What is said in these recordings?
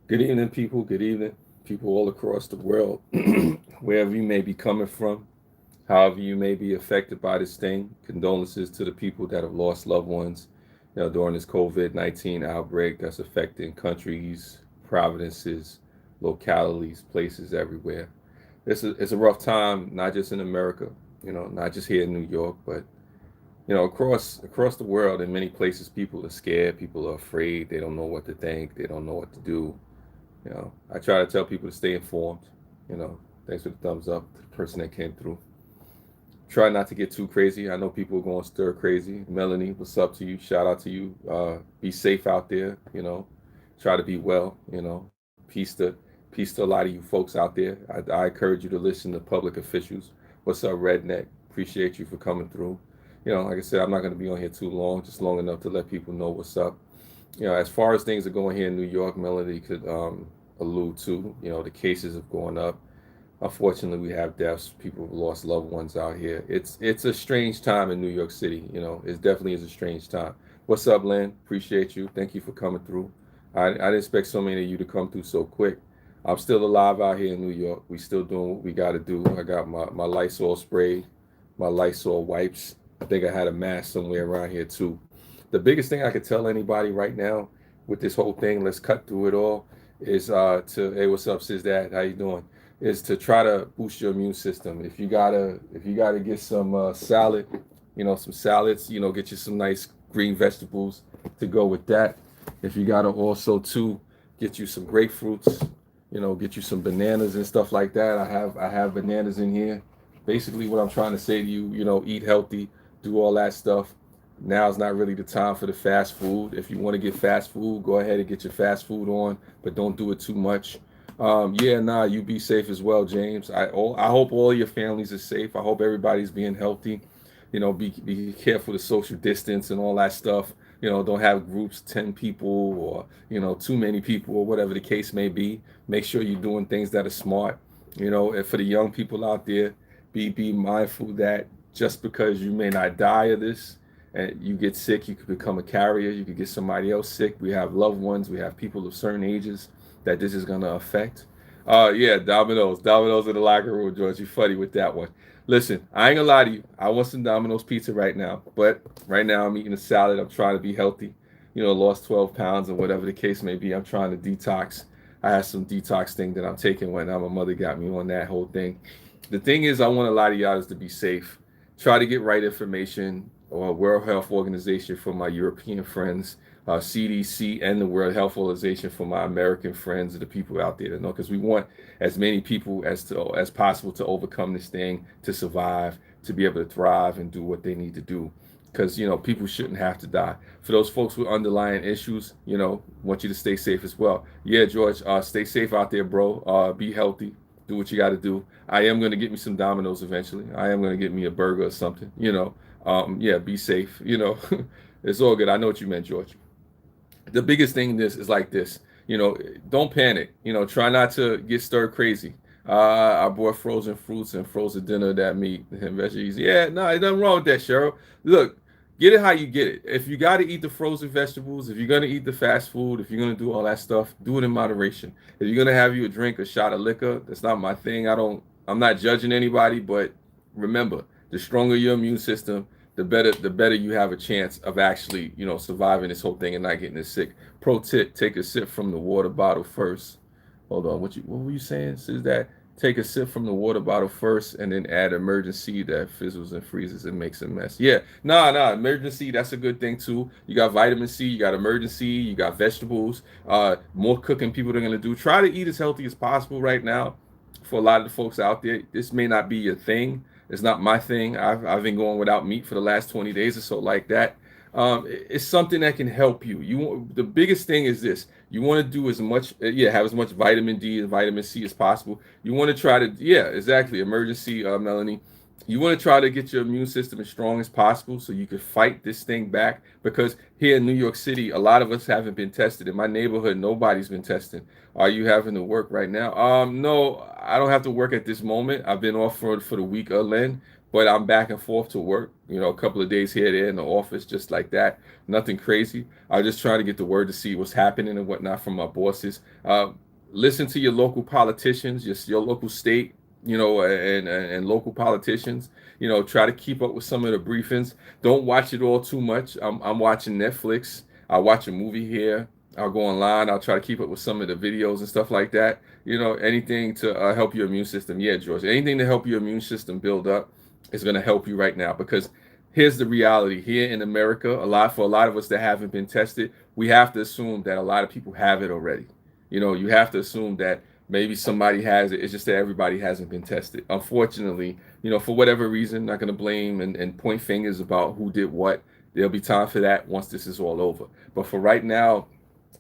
Good evening, people. Good evening, people all across the world, wherever you may be coming from, however you may be affected by this thing. Condolences to the people that have lost loved ones, during this COVID-19 outbreak that's affecting countries, provinces, localities, places everywhere. It's a rough time, not just in America, not just here in New York, but across the world. In many places, people are scared, people are afraid, they don't know what to think, they don't know what to do. I try to tell people to stay informed. You know, Thanks for the thumbs up to the person that came through. Try not to get too crazy. I know people are going stir crazy. Melanie, what's up to you? Shout out to you. Be safe out there. Try to be well. Peace to a lot of you folks out there. I encourage you to listen to public officials. What's up, Redneck? Appreciate you for coming through. Like I said, I'm not going to be on here too long, just long enough to let people know what's up. As far as things are going here in New York, Melody could allude to, the cases have gone up. Unfortunately, we have deaths. People have lost loved ones out here. It's a strange time in New York City. It definitely is a strange time. What's up, Lynn? Appreciate you. Thank you for coming through. I didn't expect so many of you to come through so quick. I'm still alive out here in New York. We still doing what we got to do. I got my Lysol spray, my Lysol wipes. I think I had a mask somewhere around here too. The biggest thing I could tell anybody right now with this whole thing, let's cut through it all, is to hey, what's up, sis? Dad, how you doing? Is to try to boost your immune system. If you gotta get some salad, some salads, get you some nice green vegetables to go with that. If you gotta also too get you some grapefruits, get you some bananas and stuff like that. I have bananas in here. Basically, what I'm trying to say to you, eat healthy, do all that stuff. Now is not really the time for the fast food. If you want to get fast food, go ahead and get your fast food on, but don't do it too much. Yeah, nah, you be safe as well, James. I hope all your families are safe. I hope everybody's being healthy. Be careful to social distance and all that stuff. Don't have groups, 10 people or too many people or whatever the case may be. Make sure you're doing things that are smart. And for the young people out there, be mindful that just because you may not die of this and you get sick, you could become a carrier. You could get somebody else sick. We have loved ones. We have people of certain ages that this is gonna affect. Yeah, Domino's in the locker room, George. You funny with that one. Listen, I ain't gonna lie to you. I want some Domino's pizza right now, but right now I'm eating a salad. I'm trying to be healthy. Lost 12 pounds or whatever the case may be. I'm trying to detox. I had some detox thing that I'm taking right now. My mother got me on that whole thing. The thing is, I want a lot of y'all to be safe. Try to get right information or World Health Organization for my European friends, CDC, and the World Health Organization for my American friends and the people out there to know, because we want as many people as possible to overcome this thing, to survive, to be able to thrive and do what they need to do. Because people shouldn't have to die. For those folks with underlying issues, want you to stay safe as well. Yeah, George, stay safe out there, bro. Be healthy. Do what you got to do. I am going to get me some Domino's eventually. I am going to get me a burger or something. Yeah, be safe. It's all good. I know what you meant, George. The biggest thing in this is like this. Don't panic. Try not to get stirred crazy. I bought frozen fruits and frozen dinner that meat and veggies. Yeah, no, there's nothing wrong with that, Cheryl. Look, get it how you get it. If you got to eat the frozen vegetables, if you're gonna eat the fast food, if you're gonna do all that stuff, do it in moderation. If you're gonna have you a drink, a shot of liquor, that's not my thing. I'm not judging anybody, but remember, the stronger your immune system, the better you have a chance of actually surviving this whole thing and not getting sick. Pro tip: take a sip from the water bottle first. Hold on, what were you saying? Is that take a sip from the water bottle first and then add emergency that fizzles and freezes and makes a mess. Yeah, nah, emergency, that's a good thing too. You got vitamin C, you got emergency, you got vegetables. More cooking people are gonna do. Try to eat as healthy as possible right now. For a lot of the folks out there, this may not be your thing. It's not my thing. I've been going without meat for the last 20 days or so, like that. It's something that can help you. The biggest thing is this: you want to do as much, yeah, have as much vitamin D and vitamin C as possible. You want to try to, yeah, exactly, emergency, Melanie. You want to try to get your immune system as strong as possible so you can fight this thing back. Because here in New York City, a lot of us haven't been tested. In my neighborhood, nobody's been tested. Are you having to work right now? No, I don't have to work at this moment. I've been off for the week, Len. but I'm back and forth to work. A couple of days here, there in the office, just like that. Nothing crazy. I just try to get the word to see what's happening and whatnot from my bosses. Listen to your local politicians, just your local state, and local politicians. Try to keep up with some of the briefings. Don't watch it all too much. I'm watching Netflix. I watch a movie here. I'll go online. I'll try to keep up with some of the videos and stuff like that. Anything to help your immune system. Yeah, George. Anything to help your immune system build up is going to help you right now, because here's the reality here in America. For a lot of us that haven't been tested, we have to assume that a lot of people have it already. You have to assume that maybe somebody has it. It's just that everybody hasn't been tested. Unfortunately, for whatever reason, not going to blame and point fingers about who did what. There'll be time for that once this is all over. But for right now,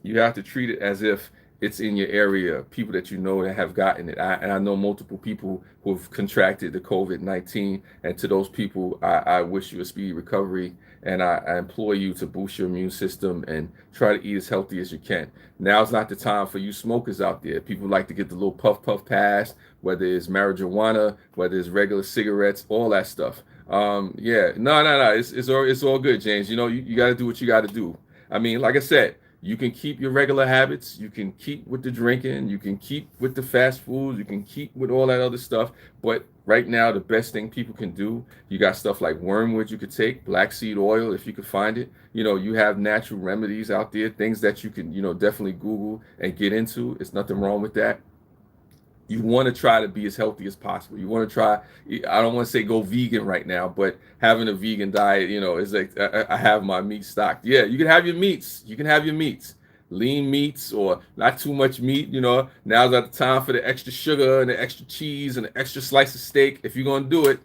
you have to treat it as if it's in your area, people that that have gotten it. I know multiple people who've contracted the COVID-19, and to those people, I wish you a speedy recovery, and I implore you to boost your immune system and try to eat as healthy as you can. Now's not the time for you smokers out there. People like to get the little puff pass, whether it's marijuana, whether it's regular cigarettes, all that stuff. Yeah, no. It's all good, James. You got to do what you got to do. I mean, like I said, you can keep your regular habits. You can keep with the drinking. You can keep with the fast foods. You can keep with all that other stuff. But right now, the best thing people can do, you got stuff like wormwood you could take, black seed oil if you could find it. You have natural remedies out there, things that you can, definitely Google and get into. It's nothing wrong with that. You want to try to be as healthy as possible. You want to try, I don't want to say go vegan right now, but having a vegan diet, is like I have my meat stocked. Yeah, you can have your meats. You can have your meats. Lean meats or not too much meat. Now's not the time for the extra sugar and the extra cheese and the extra slice of steak. If you're going to do it,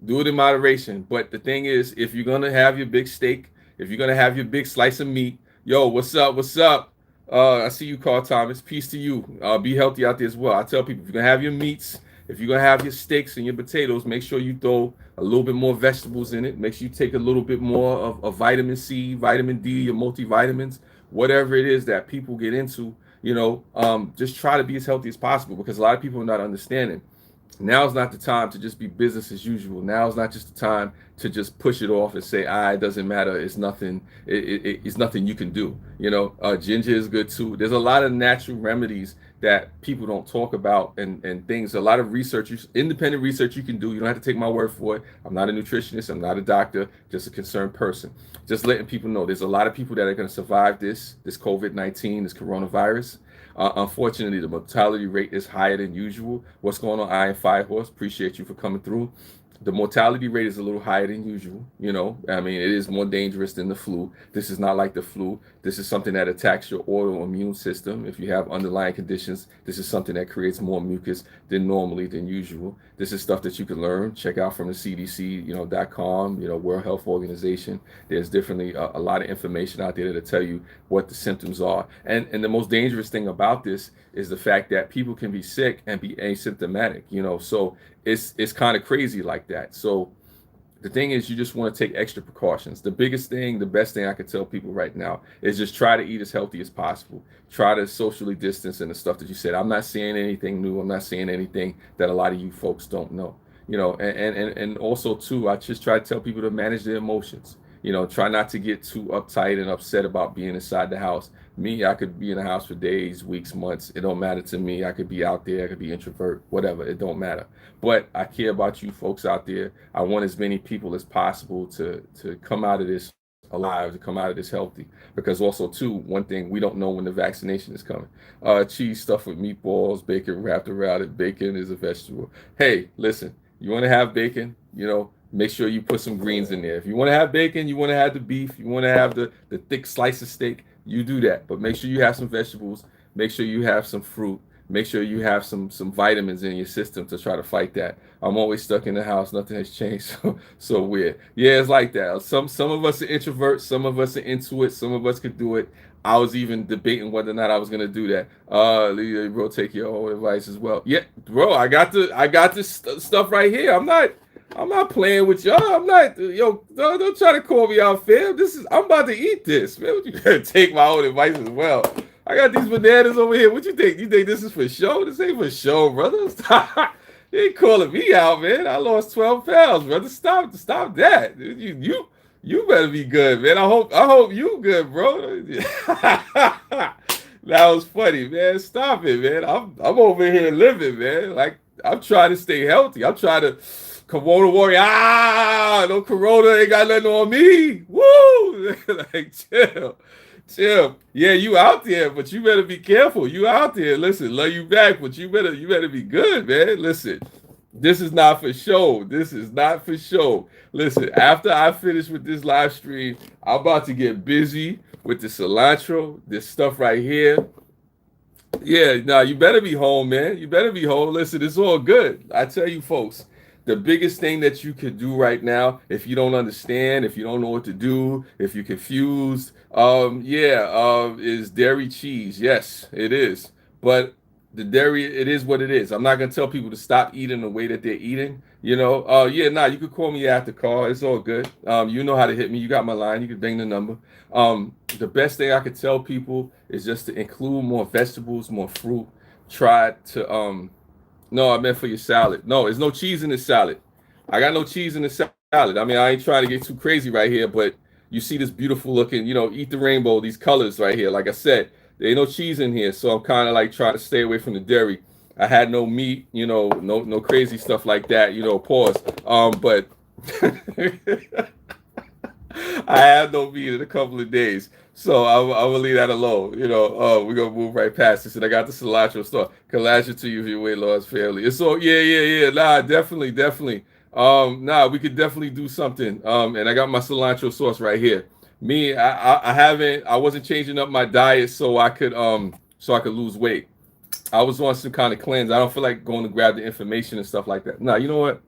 do it in moderation. But the thing is, if you're going to have your big steak, if you're going to have your big slice of meat, yo, what's up? What's up? I see you, Carl Thomas. Peace to you. Be healthy out there as well. I tell people, if you're going to have your meats, if you're going to have your steaks and your potatoes, make sure you throw a little bit more vegetables in it. Make sure you take a little bit more of vitamin C, vitamin D, your multivitamins, whatever it is that people get into, just try to be as healthy as possible, because a lot of people are not understanding. Now's not the time to just be business as usual. Now's not just the time to just push it off and say, it doesn't matter. It's nothing. It's nothing you can do. Ginger is good too. There's a lot of natural remedies that people don't talk about, and things. A lot of research, independent research you can do. You don't have to take my word for it. I'm not a nutritionist. I'm not a doctor. Just a concerned person. Just letting people know there's a lot of people that are going to survive this COVID-19, this coronavirus. Unfortunately, the mortality rate is higher than usual. What's going on, Iron Firehorse? Appreciate you for coming through. The mortality rate is a little higher than usual. I mean, it is more dangerous than the flu. This is not like the flu. This is something that attacks your autoimmune system. If you have underlying conditions, this is something that creates more mucus than usual. This is stuff that you can learn. Check out from the CDC, .com, World Health Organization. There's definitely a lot of information out there that'll tell you what the symptoms are. And the most dangerous thing about this is the fact that people can be sick and be asymptomatic, so it's kind of crazy like that. So the thing is, you just want to take extra precautions. The biggest thing, the best thing I could tell people right now is just try to eat as healthy as possible. Try to socially distance and the stuff that you said. I'm not saying anything new. I'm not saying anything that a lot of you folks don't know. And also too, I just try to tell people to manage their emotions. Try not to get too uptight and upset about being inside the house. Me, I could be in the house for days, weeks, months. It don't matter to me. I could be out there. I could be introvert, whatever. It don't matter. But I care about you folks out there. I want as many people as possible to come out of this alive, to come out of this healthy. Because also too, one thing, we don't know when the vaccination is coming. Cheese stuffed with meatballs, bacon wrapped around it. Bacon is a vegetable. Hey, listen, you want to have bacon, make sure you put some greens in there. If you want to have bacon, you want to have the beef, you want to have the thick slice of steak, you do that. But make sure you have some vegetables. Make sure you have some fruit. Make sure you have some vitamins in your system to try to fight that. I'm always stuck in the house. Nothing has changed. So weird. Yeah, it's like that. Some of us are introverts. Some of us are into it. Some of us could do it. I was even debating whether or not I was gonna do that. Bro, take your own advice as well. Yeah, bro, I got this stuff right here. I'm not playing with y'all. I'm not, don't try to call me out, fam. I'm about to eat this, man. You gotta take my own advice as well. I got these bananas over here. What you think? You think this is for show? This ain't for show, brother. You ain't calling me out, man. I lost 12 pounds, brother. Stop that. You better be good, man. I hope you good, bro. That was funny, man. Stop it, man. I'm over here living, man. Like I'm trying to stay healthy. I'm trying to Corona warrior. No Corona ain't got nothing on me. Woo! Like chill. Yeah, you out there, but you better be careful. You out there. Listen, love you back, but you better be good, man. Listen, this is not for show. This is not for show. Listen, after I finish with this live stream, I'm about to get busy with the cilantro, this stuff right here. Yeah, nah, you better be home, man. You better be home. Listen, it's all good. I tell you, folks, the biggest thing that you could do right now, if you don't understand, if you don't know what to do, if you're confused, is dairy cheese. Yes, it is. But the dairy, it is what it is. I'm not gonna tell people to stop eating the way that they're eating. You could call me after call. It's all good. You know how to hit me. You got my line. You can bang the number. The best thing I could tell people is just to include more vegetables, more fruit. Try to no, I meant for your salad. No, there's no cheese in the salad. I got no cheese in the salad. I mean, I ain't trying to get too crazy right here, but you see this beautiful looking, eat the rainbow, these colors right here. Like I said, there ain't no cheese in here, so I'm kind of like trying to stay away from the dairy. I had no meat, no crazy stuff like that, pause. But I have no meat in a couple of days. So I will leave that alone. We're gonna move right past this. And I got the cilantro store. Collagen to you if your weight loss family. It's all yeah. Nah, definitely. We could definitely do something. And I got my cilantro sauce right here. Me, I wasn't changing up my diet so I could lose weight. I was on some kind of cleanse. I don't feel like going to grab the information and stuff like that. Nah, you know what?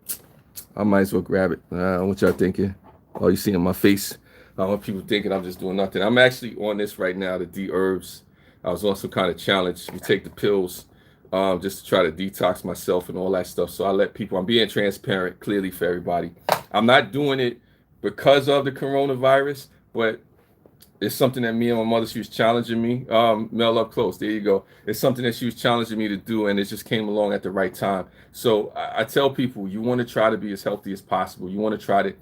I might as well grab it. What y'all thinking? Oh, you seeing my face? I don't want people thinking I'm just doing nothing. I'm actually on this right now, the D herbs. I was on some kind of challenge. We take the pills just to try to detox myself and all that stuff. So I let people, I'm being transparent clearly for everybody. I'm not doing it because of the coronavirus, but it's something that me and my mother, she was challenging me. Mel up close, there you go. It's something that she was challenging me to do, and it just came along at the right time. So I tell people, you want to try to be as healthy as possible. You want to try to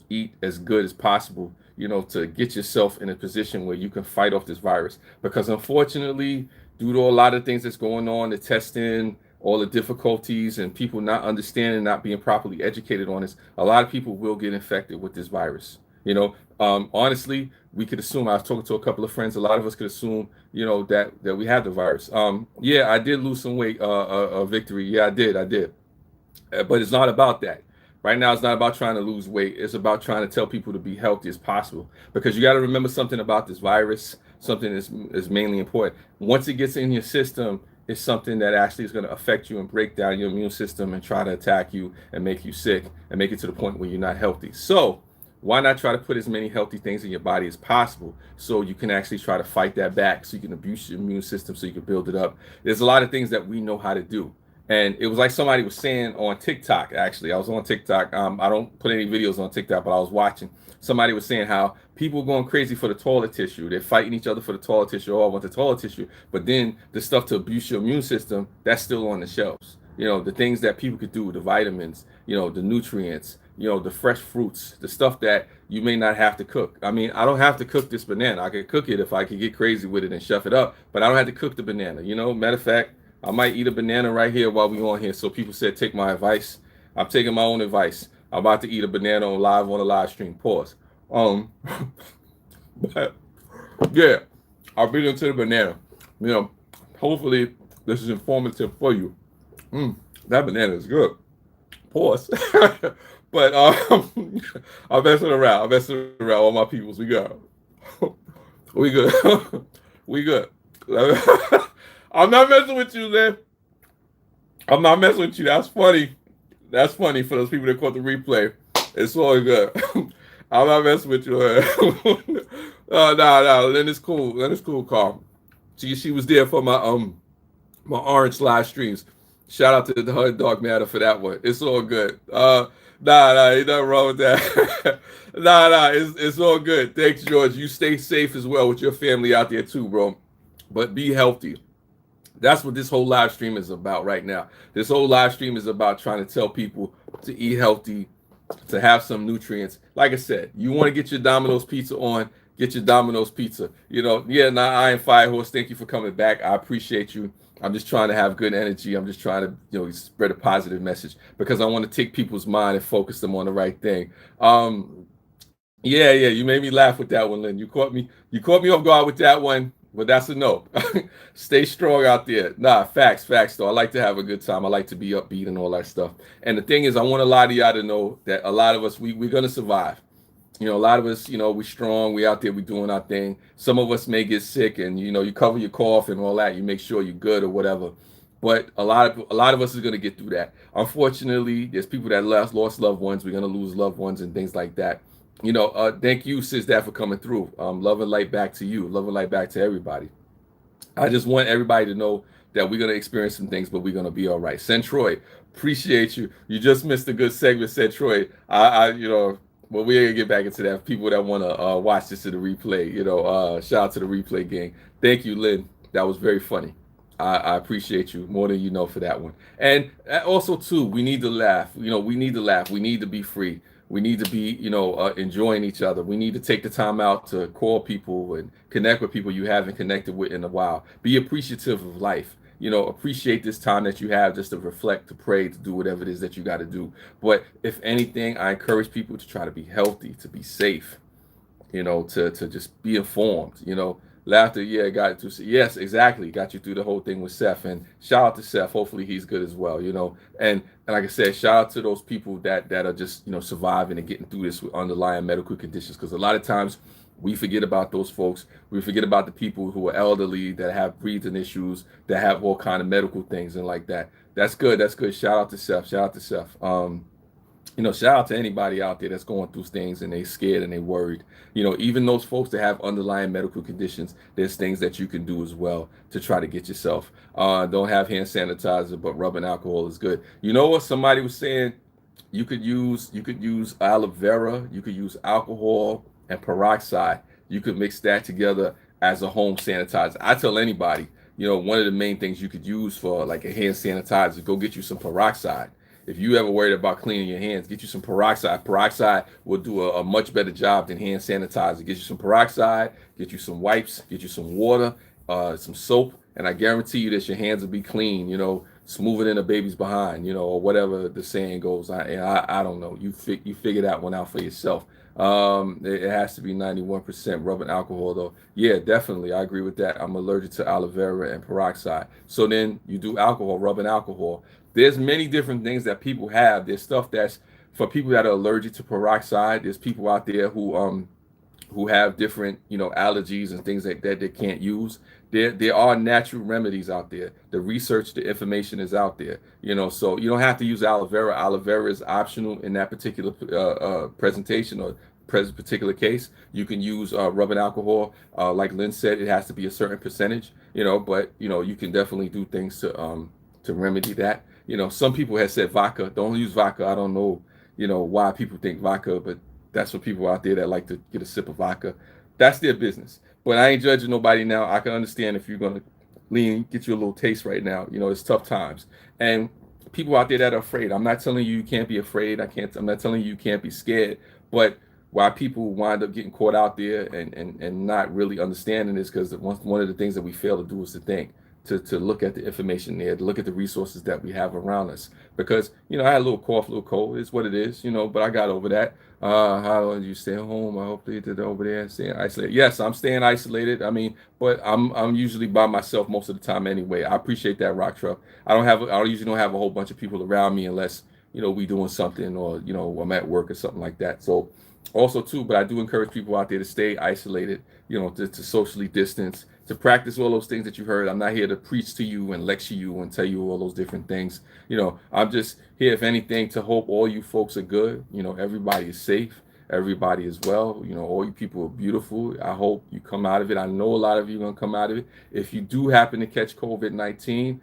eat as good as possible, to get yourself in a position where you can fight off this virus. Because unfortunately, due to a lot of things that's going on, the testing, all the difficulties, and people not understanding, not being properly educated on this, a lot of people will get infected with this virus. Honestly, we could assume, I was talking to a couple of friends, a lot of us could assume, that we have the virus. Yeah, I did lose some weight, Victory. Yeah, I did. But it's not about that. Right now, it's not about trying to lose weight. It's about trying to tell people to be healthy as possible. Because you got to remember something about this virus, something is mainly important. Once it gets in your system, it's something that actually is going to affect you and break down your immune system and try to attack you and make you sick and make it to the point where you're not healthy. So why not try to put as many healthy things in your body as possible so you can actually try to fight that back, so you can abuse your immune system, so you can build it up. There's a lot of things that we know how to do. And it was like somebody was saying on TikTok, actually. I was on TikTok. I don't put any videos on TikTok, but I was watching. Somebody was saying how people are going crazy for the toilet tissue. They're fighting each other for the toilet tissue. Oh, I want the toilet tissue. But then the stuff to abuse your immune system, that's still on the shelves. The things that people could do, the vitamins, the nutrients, the fresh fruits, the stuff that you may not have to cook. I mean, I don't have to cook this banana. I could cook it if I could get crazy with it and chef it up, but I don't have to cook the banana. Matter of fact, I might eat a banana right here while we're on here. So people said, take my advice. I'm taking my own advice. I'm about to eat a banana on a live stream. Pause. But yeah, I'll beat into the banana. Hopefully this is informative for you. That banana is good. Pause. But I'm messing around. All my peoples. We good. We good. We good. I'm not messing with you, man. I'm not messing with you. That's funny. That's funny for those people that caught the replay. It's all good. I'm not messing with you. No. Lynn is cool. Carl. She was there for my orange live streams. Shout out to the Hud Dog Matter for that one. It's all good. Ain't nothing wrong with that. It's all good. Thanks, George. You stay safe as well with your family out there too, bro. But be healthy. That's what this whole live stream is about right now. This whole live stream is about trying to tell people to eat healthy, to have some nutrients. Like I said, you want to get your Domino's pizza on, get your Domino's pizza. Yeah, now I am Fire Horse. Thank you for coming back. I appreciate you. I'm just trying to have good energy. I'm just trying to, spread a positive message because I want to take people's mind and focus them on the right thing. Yeah, yeah, you made me laugh with that one, Lynn. You caught me off guard with that one, but that's a no. Stay strong out there. Nah, facts though. I like to have a good time. I like to be upbeat and all that stuff. And the thing is, I want a lot of y'all to know that a lot of us we're gonna survive. A lot of us, we strong, we out there, we doing our thing. Some of us may get sick, and you cover your cough and all that. You make sure you're good or whatever. But a lot of us is gonna get through that. Unfortunately, there's people that lost loved ones. We're gonna lose loved ones and things like that. Thank you, sis, that for coming through. Love and light back to you. Love and light back to everybody. I just want everybody to know that we're gonna experience some things, but we're gonna be all right. Centroid, appreciate you. You just missed a good segment, Centroid. Well, we're gonna get back into that. People that want to watch this in the replay, shout out to the replay gang. Thank you, Lynn. That was very funny. I appreciate you more than you know for that one. And also too, we need to laugh. We need to laugh. We need to be free. We need to be, enjoying each other. We need to take the time out to call people and connect with people you haven't connected with in a while. Be appreciative of life. Appreciate this time that you have just to reflect, to pray, to do whatever it is that you got to do. But if anything, I encourage people to try to be healthy, to be safe, to just be informed. Laughter, yeah, got it to, yes, exactly, got you through the whole thing with Seth. And shout out to Seth. Hopefully he's good as well. And like I said, shout out to those people that are just surviving and getting through this with underlying medical conditions, because a lot of times we forget about those folks. We forget about the people who are elderly, that have breathing issues, that have all kind of medical things and like that. That's good. That's good. Shout out to Seth. Shout out to Seth. Shout out to anybody out there that's going through things and they scared and they worried. Even those folks that have underlying medical conditions, there's things that you can do as well to try to get yourself. Don't have hand sanitizer, but rubbing alcohol is good. You know what somebody was saying? You could use aloe vera, you could use alcohol and peroxide. You could mix that together as a home sanitizer. I tell anybody, one of the main things you could use for like a hand sanitizer, go get you some peroxide. If you ever worried about cleaning your hands, get you some peroxide. Peroxide will do a much better job than hand sanitizer. Get you some peroxide, get you some wipes, get you some water, some soap, and I guarantee you that your hands will be clean, smoother than a baby's behind, or whatever the saying goes. I don't know. You figure that one out for yourself. It has to be 91% rubbing alcohol though. Yeah, definitely. I agree with that. I'm allergic to aloe vera and peroxide. So then you do alcohol, rubbing alcohol. There's many different things that people have. There's stuff that's for people that are allergic to peroxide. There's people out there who have different, allergies and things like that they can't use. There are natural remedies out there. The research, the information is out there. So you don't have to use aloe vera. Aloe vera is optional in that particular presentation or particular case. You can use rubbing alcohol. Like Lynn said, it has to be a certain percentage. But you can definitely do things to remedy that. Some people have said vodka. Don't use vodka. I don't know, why people think vodka, but that's for people out there that like to get a sip of vodka. That's their business. But I ain't judging nobody now. I can understand if you're gonna get you a little taste right now. It's tough times. And people out there that are afraid. I'm not telling you can't be afraid. I'm not telling you can't be scared. But why people wind up getting caught out there and not really understanding this, because one of the things that we fail to do is to think. To look at the information there, to look at the resources that we have around us. Because, I had a little cough, a little cold. It's what it is, but I got over that. How long do you stay home? I hope they did over there and staying isolated. Yes, I'm staying isolated. I mean, but I'm usually by myself most of the time anyway. I appreciate that, Rock Truck. I usually don't have a whole bunch of people around me unless, we doing something or, I'm at work or something like that. So also too, but I do encourage people out there to stay isolated, to socially distance, to practice all those things that you heard. I'm not here to preach to you and lecture you and tell you all those different things. I'm just here, if anything, to hope all you folks are good. Everybody is safe. Everybody is well. All you people are beautiful. I hope you come out of it. I know a lot of you are going to come out of it. If you do happen to catch COVID-19,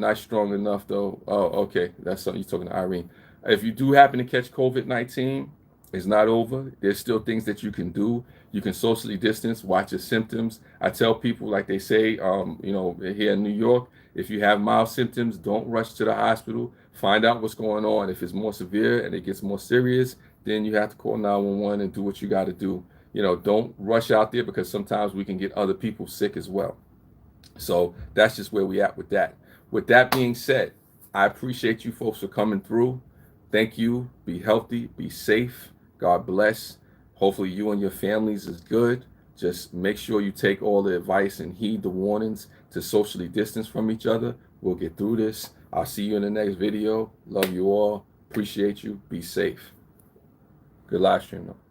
not strong enough though. Oh, okay. That's something you're talking to Irene. If you do happen to catch COVID-19, It's not over. There's still things that you can do. You can socially distance, watch your symptoms. I tell people, like they say, here in New York, if you have mild symptoms, don't rush to the hospital. Find out what's going on. If it's more severe and it gets more serious, then you have to call 911 and do what you got to do. Don't rush out there, because sometimes we can get other people sick as well. So that's just where we at with that. With that being said, I appreciate you folks for coming through. Thank you. Be healthy, be safe. God bless. Hopefully you and your families is good. Just make sure you take all the advice and heed the warnings to socially distance from each other. We'll get through this. I'll see you in the next video. Love you all. Appreciate you. Be safe. Good live stream though.